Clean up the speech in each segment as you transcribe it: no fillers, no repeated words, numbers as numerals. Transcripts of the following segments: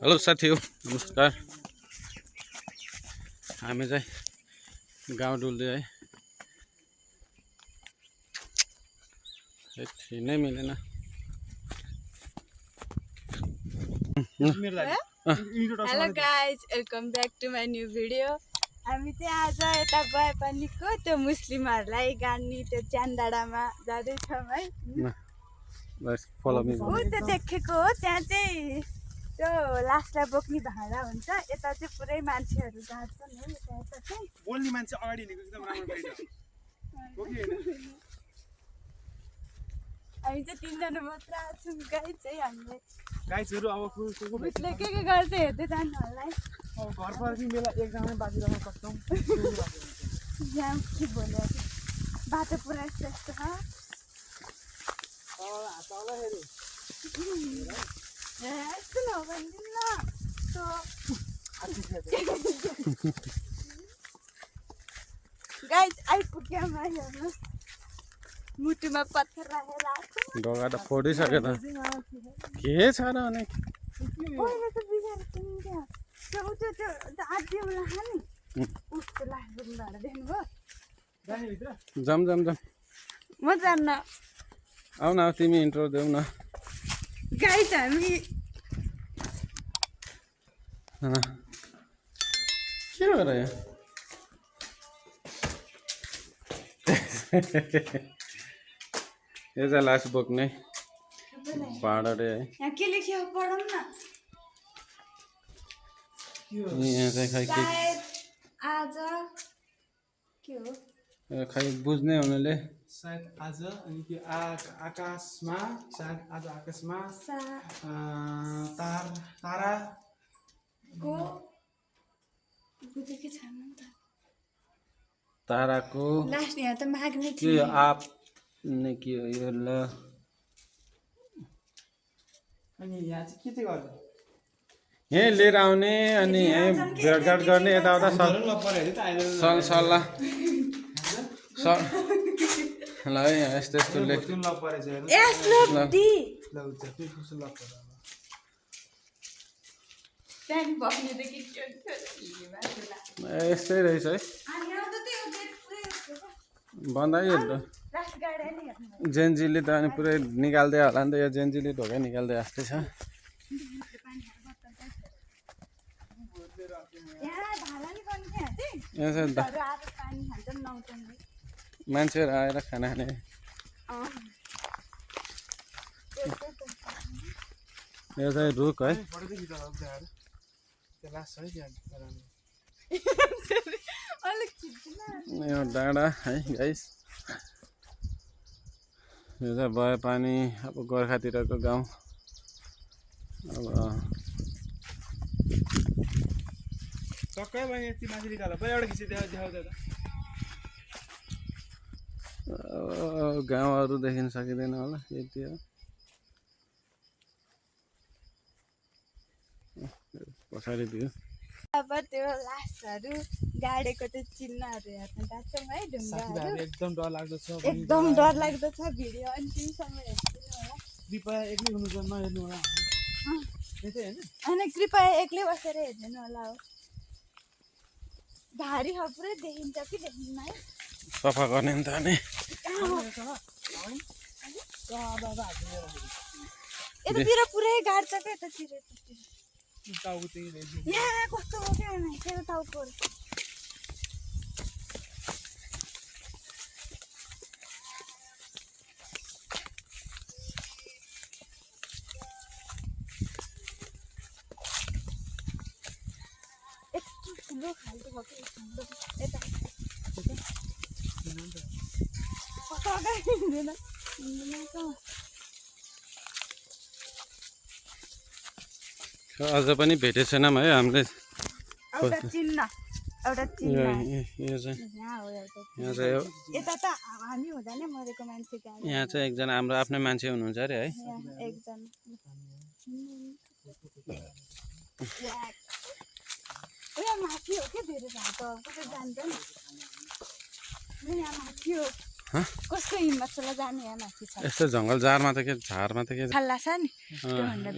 Hello साथीहरु नमस्कार। हामी चाहिँ गाउँ डुल्दै है नै मिलेन। Hello guys, welcome back to my new video. हामी चाहिँ आज यता बयापानीको त्यो मुस्लिमहरूलाई गाड्ने त्यो च्यानडाँडामा जाँदैछौँ है। Follow me. ऊ त्यो देखेको हो त्यहाँ चाहिँ त्यो लासलाई बोक्ने भाँडा हुन्छ। यता चाहिँ पुरै मान्छेहरू गाड्छन् है। यता चाहिँ बोल्ने मान्छे अगाडि हिँडेको एकदम राम्रो पाइन्छ हो कि हैन? हामी चाहिँ तीनजना मात्र छौँ गाइज चाहिँ। हामीले गाइजहरु अब को उसले के गर्छ हेर्दै जानु होला है। अब घर फर्किने बेला एकजना बाँकी रहन सक्छौँ। यहाँ के बोल्यो बाटो पुरा श्रेष्ठ छ। हात आउँदाखेरि यस्तो नभनिदिनु न। गाइज आइपुग्यो म हेर्नुहोस्, मुटुमा पत्थर राखेर आएको। ढोका त फोडिसक्यो त के छ र अनि पहिला त बिगार किन्थ्यो त्यो त्यो आधी बेला खाने उसको लाग्दो भाडा देख्नुभयो। जाने भित्र जम जम जम म जान्न। आऊ न तिमी इन्ट्रो देऊ न। गाइज हामी के हो र यहाँ यो चाहिँ लास बोक्ने भाडा रे है। यहाँ के लेख्यो पढौँ न। यहाँ चाहिँ खै के सायद आज के हो खै बुझ्ने हुनुले सायद आज अनि के आकाशमा सायद आज आकाशमा तारा को बुझेकै छैन नि त। ताराको लास्ट यहाँ त माग्ने के थियो। आप ने के हो यो ल अनि यहाँ चाहिँ के चाहिँ गर्छ? यहीँ लिएर आउने अनि यहीँ भेटघाट गर्ने यताउता सल्लाह ल है यस्तो यस्तो लेख जुन लप परेछ हेर्नु यस लोटी ल उच्च के कस्तो लप परेछ त्यहाँदेखि बस्ने त के यस्तै रहेछ है बन्दाइयो त जेन्जीले त अनि पुरै निकाल्दै होला नि त। यो जेन्जीले ढोका निकाल्दै जस्तै छ। यहाँ चाहिँ मान्छेहरू आएर खाना खाने यो चाहिँ रुख है। फोटो चाहिँ खिच्दा हुन्छ यार त्यो लास्ट है त्यहाँ यो डाँडा है गाइस। यो चाहिँ बयापानी अब गोर्खातिरको गाउँ। अब टक्कै भयो यति माथि निकाल्नु पहिला एउटा खिचेर देखाउँदा त गाउँहरू देखिन सकिँदैन होला यति हो। पछाडि भ्यू अब त्यो लासहरू गाडेको त्यो चिन्हहरू हेर्न गएको है। ढुङ्गाहरू एकदम डर लाग्दो छ एकदम डर लाग्दो छ। भिडियो अन्तिमसम्म हेर्नु होला। कृपया एक्लै हुनु नहेर्नु होला त्यही हैन। अनि कृपया एक्लै बसेर हेर्नु होला हो। भारी छ पुरै देखिन्छ कि देखिन्न है। सफा गर्ने नि त अनि यतातिर पुरै गाड्छ क्या यतातिर। टाउको त्यही रहेछ यहाँ कस्तो हो क्या त्यो टाउको यस्तो ठुलो खालको भयो कि यता हुँदैन। अझ पनि भेटेको छैनौँ है हामीले। एउटा चिन्ह एउटा चिन्ह यो चाहिँ यहाँ हो एउटा। यहाँ चाहिँ यता त हामी हुँदा नै मरेको मान्छे गाडी। यहाँ चाहिँ एकजना हाम्रो आफ्नै मान्छे हुनुहुन्छ अरे है। एकजना उयो माथि हो क्या धेरै भाइ त कसै जान्छ नि। यहाँ माथि हो कसको हिम्मत छ ल जाने यहाँ माथि छ यस्तो जङ्गल झारमा त के झारमा त के खल्ला छ नि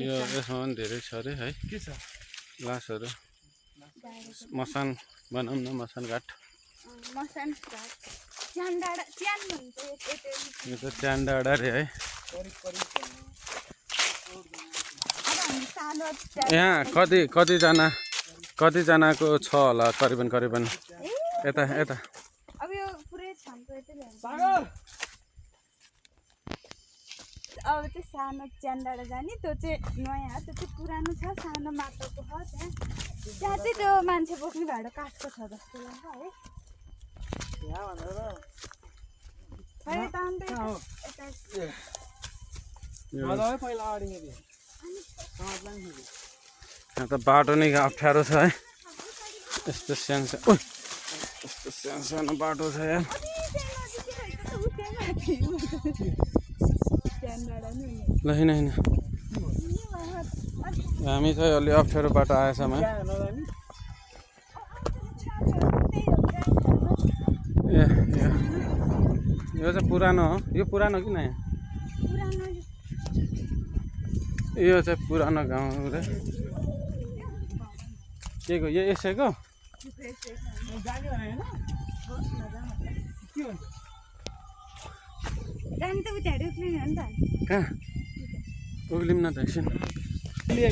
यो यसमा पनि धेरै छ अरे है के छ लासहरू मसान बनाउँ न मसान घाट मसान घाट च्यान डाँडा च्यान भन्छ यो त च्यान डाँडा रे है यहाँ कतिजनाको छ होला करिबन यता अब यो पुरै छानको यतै अब चाहिँ सानो च्यान डाँडा जाने त्यो चाहिँ नयाँ हो त्यो चाहिँ पुरानो छ सानो माटोको छ त्यहाँ चाहिँ त्यो मान्छे बोक्ने भाँडो काठको छ जस्तो लाग्छ है यहाँ त बाटो नै अप्ठ्यारो छ है यस्तो सानो बाटो छ यहाँ ल होइन हामी चाहिँ अलि अप्ठ्यारो बाटो आएछौँ है यो चाहिँ पुरानो हो यो पुरानो कि नयाँ यो चाहिँ पुरानो गाउँ रे के को यो यसैको कहाँ उक्लिम न त एकछिन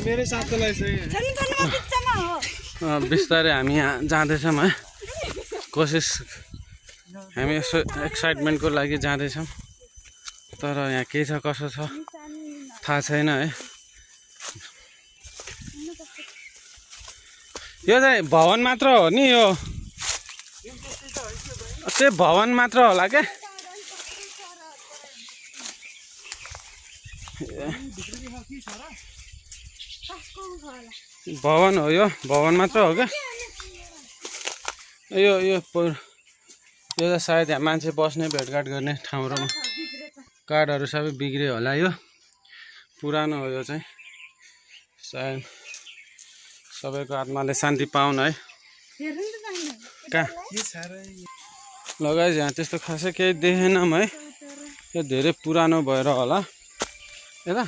मेरै साथलाई बिस्तारै हामी यहाँ जाँदैछौँ है कोसिस हामी यसो एक्साइटमेन्टको लागि जाँदैछौँ तर यहाँ के छ कसो छ थाहा छैन है यो चाहिँ भवन मात्र हो नि यो त्यो भवन मात्र होला क्या भवन हो यो भवन मात्र हो क्या यो त सायद यहाँ मान्छे बस्ने भेटघाट गर्ने ठाउँहरूमा काठहरू सबै बिग्रियो होला यो पुरानो हो यो चाहिँ सायद सबैको आत्माले शान्ति पाउन है कहाँ लगाइज यहाँ त्यस्तो खासै केही देखेनौँ है यो धेरै पुरानो भएर होला यता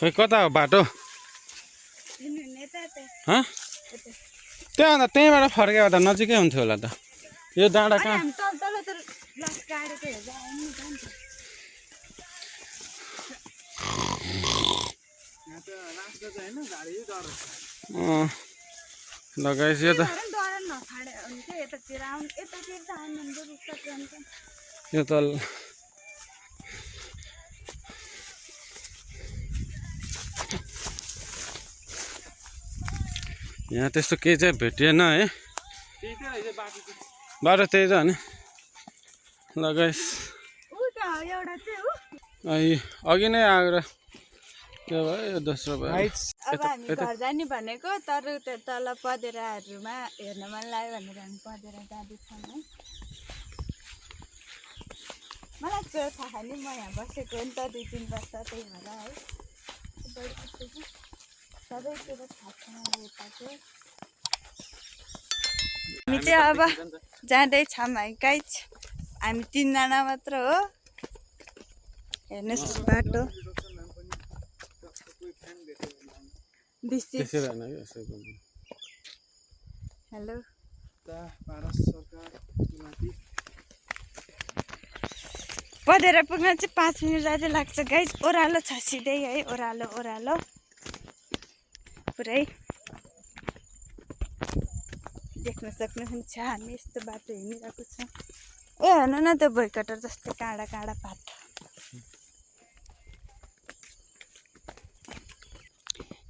खै कता हो बाटो त्यहाँ त्यहीँबाट फर्केको त नजिकै हुन्थ्यो होला त यो डाँडा कहाँ लगाइस यो त यहाँ त्यस्तो केही चाहिँ भेटिएन है बाटो त्यही छ नि लगाइस अघि नै आएर त्यो भयो यो दोस्रो भयो अब हामी घर जाने भनेको तर त्यो तल पदेराहरूमा हेर्न मन लाग्यो भनेर हामी पदेरा जाँदैछौँ है मलाई त्यो थाहा नि म यहाँ बसेको नि त 2-3 वर्ष त्यही भएर है सबै कुरो थाहा छ मलाई यताको हामी चाहिँ अब जाँदैछौँ है गाइज हामी 3 जना मात्र हो हेर्नुहोस् बाटो हेलो पदेर पुग्न चाहिँ 5 मिनट जति लाग्छ गाइज ओह्रालो छ सिधै है ओह्रालो पुरै देख्न सक्नुहुन्छ हामी यस्तो बाटो हिँडिरहेको छौँ ए हेर्नु न त्यो भोइकटर जस्तो काँडा पात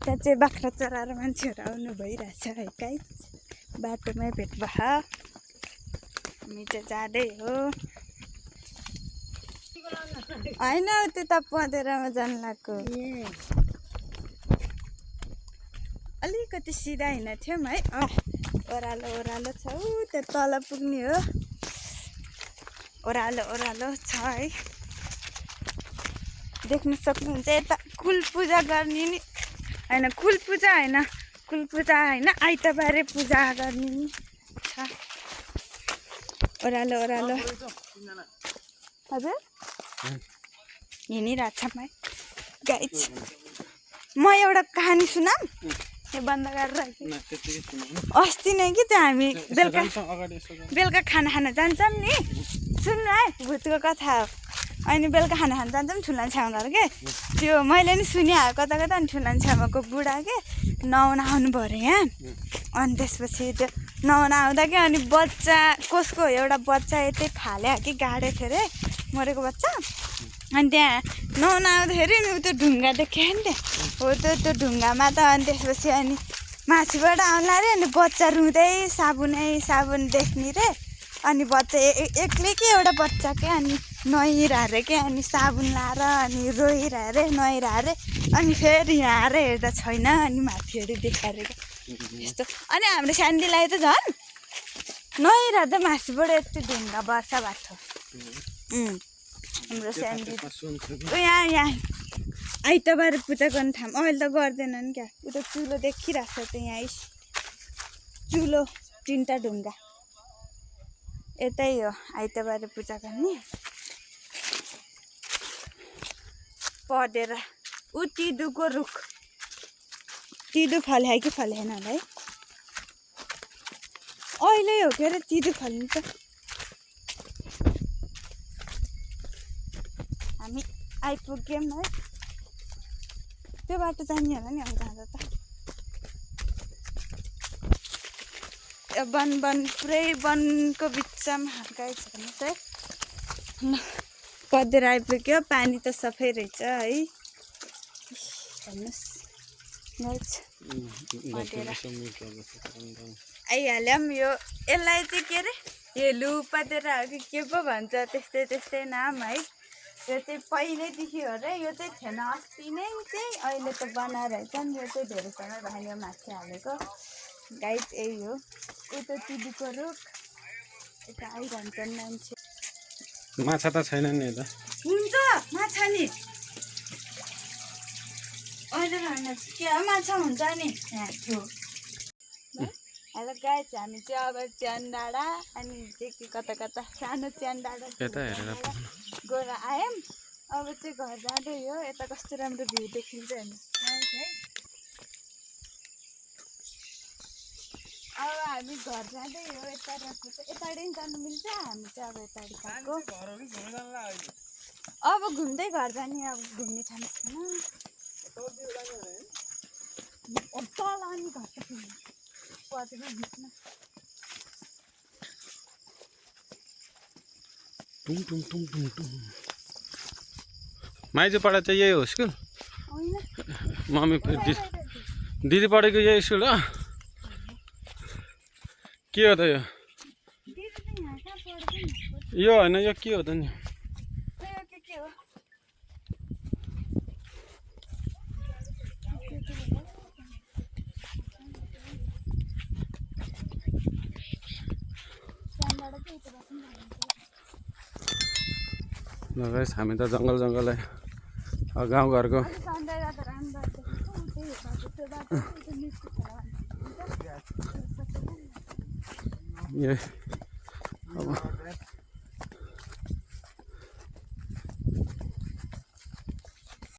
त्यहाँ चाहिँ बाख्रा चराएर मान्छेहरू आउनु भइरहेछ है गाइज बाटोमै भेट भयो हामी चाहिँ जाँदै हो होइन त्यता पँधेरामा जानु लाग्यो अलिकति सिधा हिँडेको थियौँ है ओह्रालो छ त्यो तल पुग्ने हो ओह्रालो छ है देख्न सक्नुहुन्छ यता कुल पूजा गर्ने नि होइन कुल पूजा होइन आइतबारे पूजा गर्ने नि छ ओह्रालो ओह्रालो हजुर हिँडिरहेको छ भाइ गाइज म एउटा कहानी सुनाम यो बन्द गरेर अस्ति नै कि त्यो हामी बेलुका खाना खान जान्छौँ नि सुन्नु है भूतको कथा हो अनि बेलुका खाना खान जान्छौँ ठुला छेउमा घर के त्यो मैले नि सुनिहालेँ कता कता अनि ठुला छेउमाको बुढा के नुहाउन आउनु पऱ्यो यहाँ अनि त्यसपछि त्यो नुहाउन आउँदा के अनि बच्चा कसको एउटा बच्चा यतै फाल्यो कि गाडेको थियो अरे मरेको बच्चा अनि त्यहाँ नुहाउन आउँदाखेरि नि त्यो ढुङ्गा देख्यो नि त्यहाँ हो त्यो ढुङ्गामा त अनि त्यसपछि अनि माथिबाट आउला अरे अनि बच्चा रुँदै साबुन देख्ने रे अनि बच्चा एक्लै के एउटा बच्चा के अनि नुहाइरह रे के अनि साबुन लाएर अनि रोइरह रे नुहाइरह रे अनि फेरि यहाँ आएर हेर्दा छैन अनि माथिहरू देखाएर यस्तो अनि हाम्रो स्यान्डीलाई त झन् नुहाइरहँदा माथिबाट यति ढुङ्गा वर्षा भएको हाम्रो स्यान्डी यहाँ आइतबार पूजा गर्ने ठाउँ अहिले त गर्दैनन् क्या उता चुलो देखिरहेको छ त यहाँ चुलो 3टा ढुङ्गा यतै हो आइतबार पूजा गर्ने पढेर ऊ तिदुको रुख तिदु फल्यो कि फलेन होला है अहिले हो के अरे तिदु फल्नु त हामी आइपुग्यौँ है त्यो बाटो जाने होला नि अब जाँदा त वन पुरै वनको बिचमा गाई छ भने चाहिँ ल कदेर आइपुग्यो पानी त सफै रहेछ है हेर्नुहोस् आइहाल्यौँ यो यसलाई चाहिँ के अरे हेलु पदेरा हो कि के पो भन्छ त्यस्तै नाम है यो चाहिँ पहिल्यैदेखि हो र यो चाहिँ थिएन अस्ति नै चाहिँ अहिले त बनाएर छन् यो चाहिँ धेरै समय भयो यो माथि हालेको गाइड यही हो उता तिदुको रुख यता आइरहन्छन् मान्छे माछा त छैन नि यता हुन्छ माछा नि अहिले के माछा हुन्छ नि यहाँ थियो हेलो गाइस हामी चाहिँ अब च्यान डाँडा अनि के कता सानो च्यान डाँडा गएर आयौँ अब चाहिँ घर जाँदै हो यता कस्तो राम्रो भ्यू देखिन्छ हेर्नुहोस् है अब हामी घर जाँदै हो यताबाट जानु मिल्छ हामी चाहिँ अब यताबाट गएको अब घुम्दै घर जाने अब घुम्ने ठाउँ छैन तल अनि घर त माइजू पढा चाहिँ यही हो स्कुल मम्मी दिदी पढेको यही स्कुल हो के हो त यो होइन यो के हो त नि गाइस हामी त जङ्गलै गाउँघरको अब